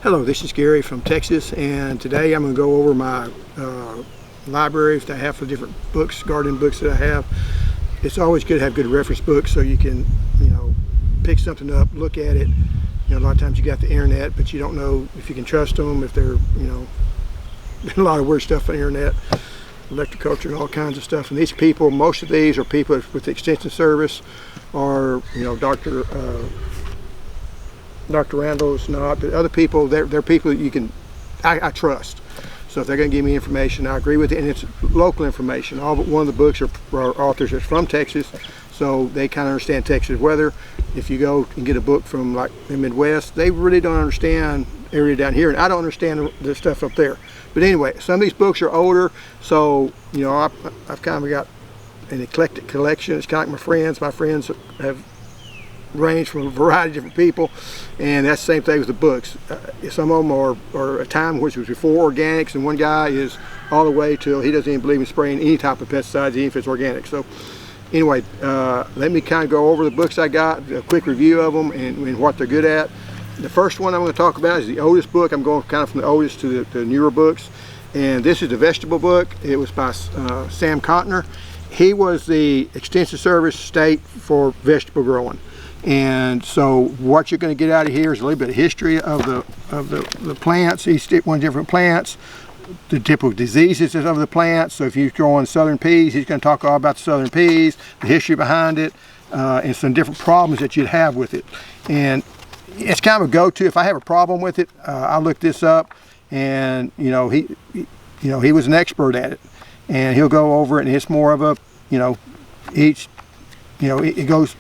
Hello, this is Gary from Texas, and today I'm going to go over my library that I have for different books, gardening books that I have. It's always good to have good reference books so you can, pick something up, look at it. A lot of times you got the internet, but you don't know if you can trust them, if they're, a lot of weird stuff on the internet, electroculture and all kinds of stuff. And these people, most of these are people with the extension service, or Dr. Randall's not, but other people, they're people that I trust. So if they're going to give me information, I agree with it, and it's local information. All but one of the books are authors that's from Texas, so they kind of understand Texas weather. If you go and get a book from like the Midwest, they really don't understand area down here, and I don't understand the stuff up there. But anyway, some of these books are older, so I've kind of got an eclectic collection. It's kind of like my friends. My friends have range from a variety of different people, and that's the same thing with the books. Some of them are a time which was before organics, and one guy is all the way till he doesn't even believe in spraying any type of pesticides, even if it's organic. So anyway, let me kind of go over the books I got, a quick review of them and what they're good at. The first one I'm going to talk about is the oldest book. I'm going kind of from the oldest to the newer books, and this is the vegetable book. It was by Sam Cotner. He was the extension service state for vegetable growing. And so what you're going to get out of here is a little bit of history of the plants, each one different plants, the typical diseases of the plants. So if you're growing southern peas, he's going to talk all about the southern peas, the history behind it, and some different problems that you'd have with it. And it's kind of a go-to. If I have a problem with it, I look this up, and he was an expert at it, and he'll go over it, and it's more of a it goes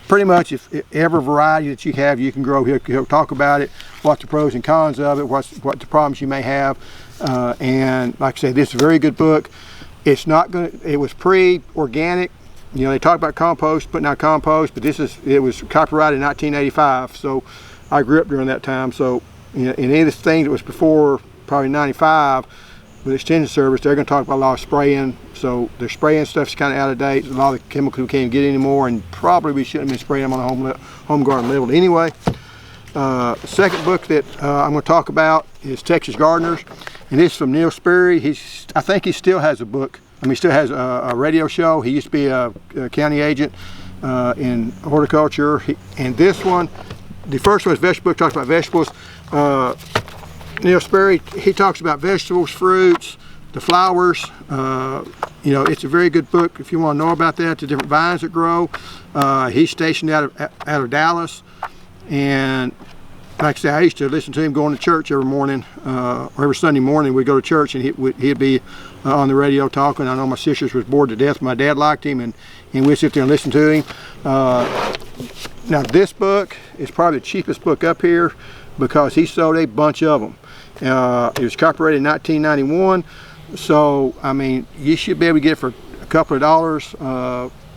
pretty much if every variety that you have you can grow. He'll talk about it, what the pros and cons of it, what the problems you may have, and like I say, this is a very good book. It's not going. It was pre-organic. They talk about compost, putting out compost, but it was copyrighted in 1985. So I grew up during that time. So in any of the things that was before probably 95 with extension service, they're going to talk about a lot of spraying. So the spraying stuff's kind of out of date. A lot of the chemicals we can't get anymore, and probably we shouldn't have been spraying them on a home garden level anyway. The second book that I'm going to talk about is Texas Gardeners, and this is from Neil Sperry. I think he still has a book. He still has a radio show. He used to be a county agent in horticulture. And this one, the first one is vegetable book, talks about vegetables. Neil Sperry, he talks about vegetables, fruits, the flowers. It's a very good book if you want to know about that, the different vines that grow. He's stationed out of Dallas, and like I say, I used to listen to him going to church every morning, or every Sunday morning. We'd go to church, and he'd be on the radio talking. I know my sisters was bored to death. My dad liked him, and we'd sit there and listen to him. Now this book is probably the cheapest book up here because he sold a bunch of them. It was copyrighted in 1991, so you should be able to get it for a couple of dollars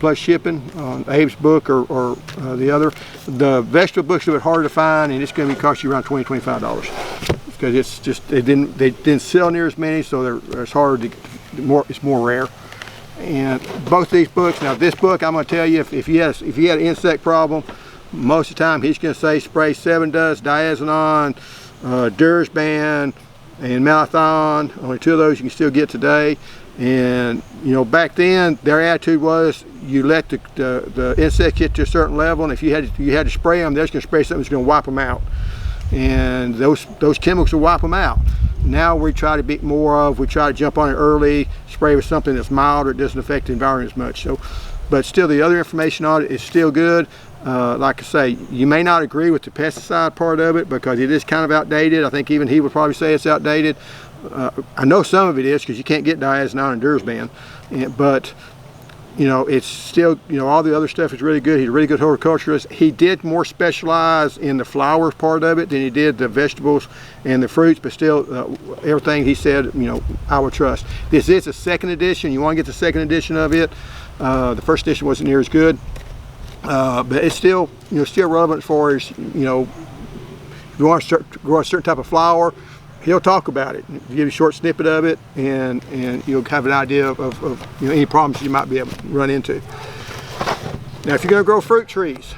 plus shipping on Abe's book or the other. The vegetable book's a bit harder to find, and it's going to cost you around $20–25 because it's just they didn't sell near as many, so it's hard to it's more rare. And both these books. Now this book, I'm going to tell you, if you had an insect problem, most of the time he's going to say spray 7-Dust, diazinon, Dursban, and Malathion. Only two of those you can still get today. And back then their attitude was you let the insect get to a certain level, and if you had to spray them, they're just going to spray something that's going to wipe them out, and those chemicals will wipe them out. Now we try to try to jump on it early, spray with something that's milder, it doesn't affect the environment as much. So, but still the other information on it is still good. Like I say, you may not agree with the pesticide part of it because it is kind of outdated. I think even he would probably say it's outdated. I know some of it is because you can't get diazinon and Dursban, but it's still, all the other stuff is really good. He's a really good horticulturist. He did more specialize in the flowers part of it than he did the vegetables and the fruits, but still everything he said, I would trust. This is a second edition. You want to get the second edition of it. The first edition wasn't near as good. But it's still, still relevant as far as, if you want to grow a certain type of flower, he'll talk about it, give you a short snippet of it, and you'll have an idea of any problems you might be able to run into. Now, if you're going to grow fruit trees,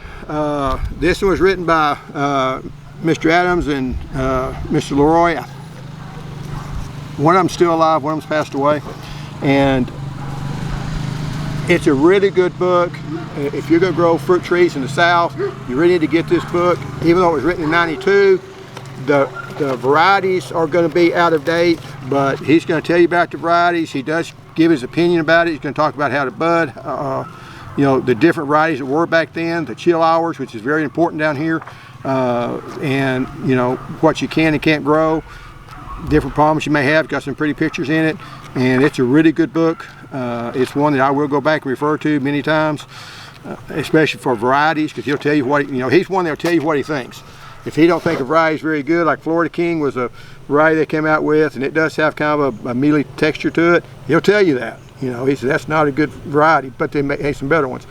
this one was written by Mr. Adams and Mr. LeRoy. One of them's still alive, one of them's passed away. And it's a really good book. If you're going to grow fruit trees in the South, you really need to get this book. Even though it was written in '92, the varieties are going to be out of date, but he's going to tell you about the varieties. He does give his opinion about it. He's going to talk about how to bud, you know, the different varieties that were back then, the chill hours, which is very important down here, and you know, what you can and can't grow, different problems you may have. Got some pretty pictures in it, and it's a really good book. It's one that I will go back and refer to many times, especially for varieties, because he'll tell you what, you know, he's one that'll tell you what he thinks. If he don't think a variety is very good, like Florida King was a variety they came out with, and it does have kind of a mealy texture to it, he'll tell you that. You know, he said that's not a good variety, but they made some better ones.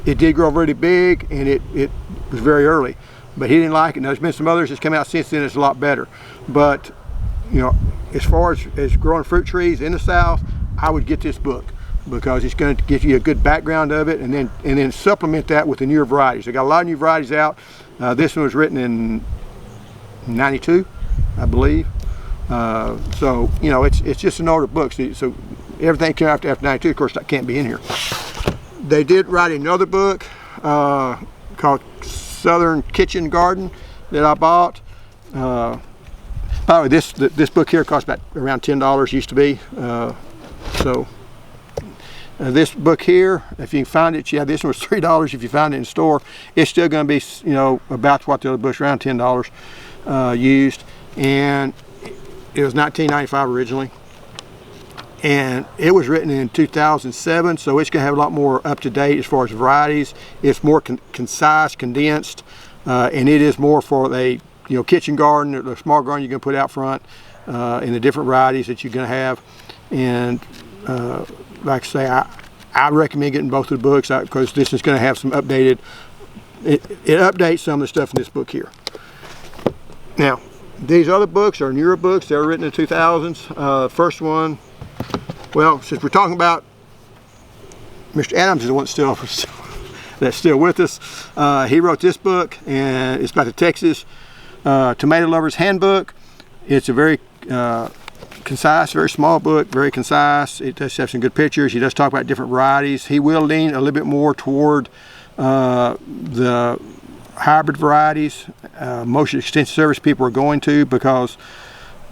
It did grow really big, and it was very early, but he didn't like it. Now, there's been some others that's come out since then that's a lot better. But, you know, as far as growing fruit trees in the South, I would get this book, because it's going to give you a good background of it, and then supplement that with the newer varieties. They got a lot of new varieties out. This one was written in '92, I believe. So you know, it's just an older book. So everything came out after '92. Of course, that can't be in here. They did write another book called Southern Kitchen Garden that I bought. By the way, this book here cost about around $10. Used to be. This book here, if you can find it, yeah, this one was $3 if you find it in the store. It's still going to be, you know, about what the other books, around $10 used. And it was $19.95 originally. And it was written in 2007, so it's going to have a lot more up to date as far as varieties. It's more concise, condensed, and it is more for a, you know, kitchen garden, or the small garden you're going to put out front, and the different varieties that you're going to have. And like I say, I recommend getting both of the books, because this is going to have some updated, it updates some of the stuff in this book here. Now, these other books are newer books. They were written in the 2000s. First one, well, since we're talking about Mr. Adams is the one that's still with us. He wrote this book, and it's about the Texas Tomato Lover's Handbook. It's a very concise, very small book, very concise. It does have some good pictures. He does talk about different varieties. He will lean a little bit more toward the hybrid varieties. Most extensive service people are going to, because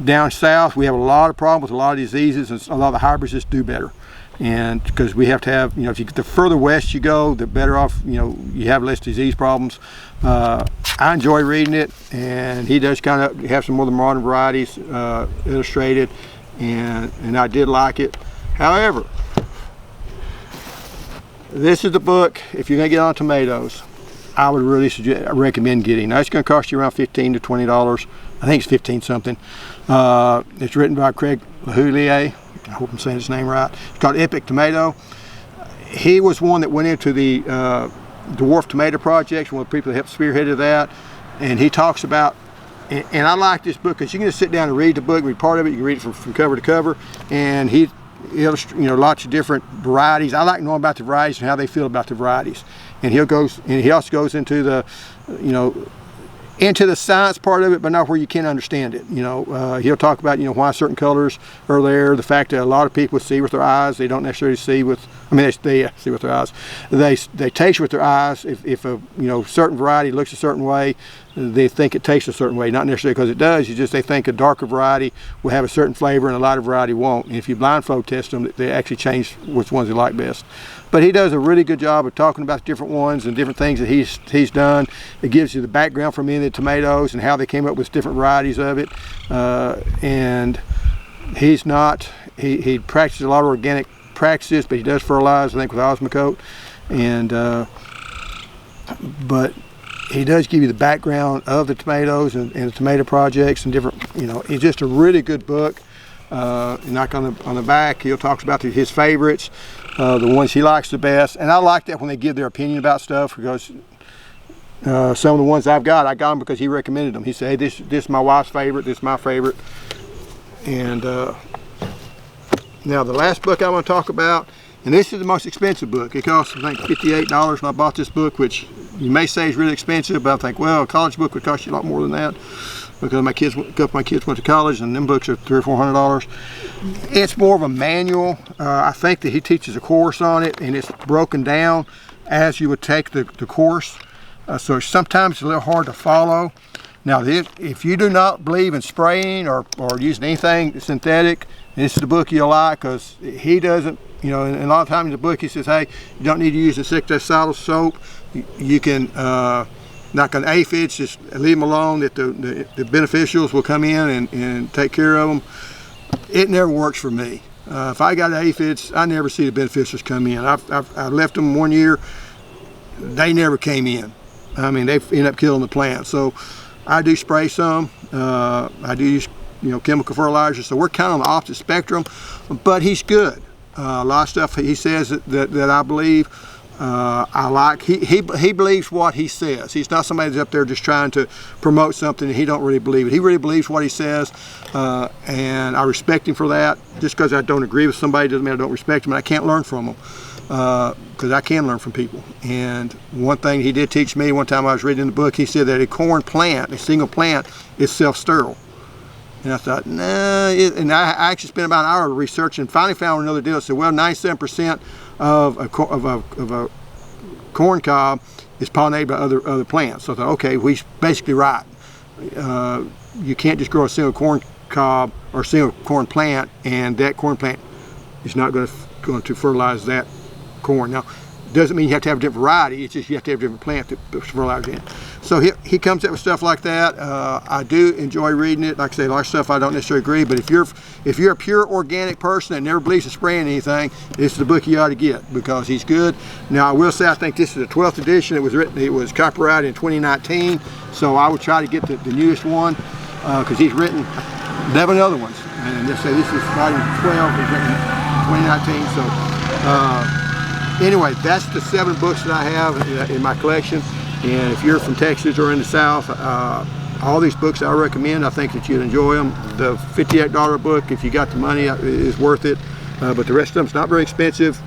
down south we have a lot of problems with a lot of diseases, and a lot of the hybrids just do better. And because we have to have, you know, if you the further west you go, the better off, you know, you have less disease problems. I enjoy reading it, and he does kind of have some more of the modern varieties illustrated, and I did like it. However, this is the book, if you're going to get on tomatoes, I would really recommend getting. Now, it's going to cost you around $15 to $20. I think it's 15 something. It's written by Craig LeHoullier. I hope I'm saying his name right. It's called Epic Tomato. He was one that went into the Dwarf Tomato Project, one of the people that helped spearheaded that. And he talks about, and I like this book because you can just sit down and read the book, read part of it, you can read it from cover to cover, and he illustrates, you know, lots of different varieties. I like knowing about the varieties and how they feel about the varieties. And he also goes into the, you know, into the science part of it, but not where you can't understand it. You know, he'll talk about, you know, why certain colors are there, the fact that a lot of people see with their eyes, they don't necessarily see with, I mean, they see with their eyes. They taste with their eyes. If a, you know, certain variety looks a certain way, they think it tastes a certain way, not necessarily because it does. They think a darker variety will have a certain flavor and a lighter variety won't. And if you blindfold test them, they actually change which ones they like best. But he does a really good job of talking about the different ones and different things that he's done. It gives you the background from the tomatoes and how they came up with different varieties of it. And he's not, he practices a lot of organic practices, but he does fertilize, I think, with Osmocote. And but he does give you the background of the tomatoes and the tomato projects and different, you know, it's just a really good book. Like on the back, he'll talk about his favorites, the ones he likes the best. And I like that when they give their opinion about stuff, because some of the ones I got them because he recommended them. He said, hey, this is my wife's favorite, this is my favorite. And now the last book I want to talk about, and this is the most expensive book. It cost, I think, $58 when I bought this book, which you may say is really expensive, but I think, well, a college book would cost you a lot more than that, because a couple of my kids went to college, and them books are $300 or $400. It's more of a manual. I think that he teaches a course on it, and it's broken down as you would take the course. So sometimes it's a little hard to follow. Now, if you do not believe in spraying or using anything synthetic, this is the book you'll like, because he doesn't, you know, and a lot of times in the book he says, hey, you don't need to use insecticidal soap. You can, not on aphids, just leave them alone, that the beneficials will come in and take care of them. It never works for me. If I got aphids, I never see the beneficials come in. I left them 1 year, they never came in. I mean, they end up killing the plant. So I do spray some. I do use, you know, chemical fertilizer. So we're kind of on the opposite spectrum, but he's good. A lot of stuff he says that I believe. I like. He believes what he says. He's not somebody that's up there just trying to promote something and he don't really believe it. He really believes what he says, and I respect him for that. Just because I don't agree with somebody doesn't mean I don't respect him, and I can't learn from him, because I can learn from people. And one thing he did teach me one time I was reading the book, he said that a corn plant, a single plant, is self-sterile. And I thought, nah, and I actually spent about an hour researching and finally found another deal. I said, well, 97% of a corn cob is pollinated by other plants. So I thought, okay, well, he's basically right. You can't just grow a single corn cob or a single corn plant, and that corn plant is not going to fertilize that corn. Now, doesn't mean you have to have a different variety. It's just you have to have a different plant to fertilize in. So he comes up with stuff like that. I do enjoy reading it. Like I say, a lot of stuff I don't necessarily agree. But if you're a pure organic person that never believes in spraying anything, this is the book you ought to get, because he's good. Now I will say I think this is the 12th edition. It was copyrighted in 2019. So I would try to get the newest one, because he's written 11 other ones. And let's say this is volume 12. It was written in 2019. So. Anyway, that's the 7 books that I have in my collection. And if you're from Texas or in the South, all these books I recommend. I think that you'd enjoy them. The $58 book, if you got the money, is worth it. But the rest of them is not very expensive.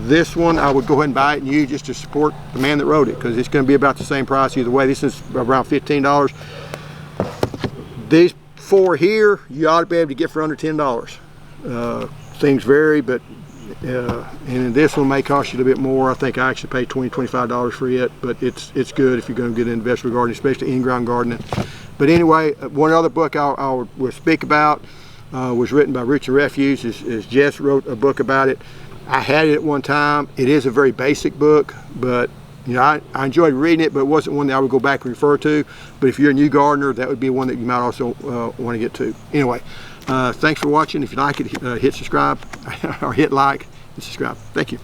This one, I would go ahead and buy it and use just to support the man that wrote it, because it's going to be about the same price either way. This is around $15. These 4 here, you ought to be able to get for under $10. Things vary, but and this one may cost you a little bit more. I think I actually paid $20, $25 for it, but it's good if you're going to get into vegetable gardening, especially in-ground gardening. But anyway, one other book I will speak about was written by Roots and Refuge. Is Jess wrote a book about it. I had it at one time. It is a very basic book, but you know, I enjoyed reading it, but it wasn't one that I would go back and refer to. But if you're a new gardener, that would be one that you might also want to get to. Anyway, thanks for watching. If you like it, hit subscribe or hit like and subscribe. Thank you.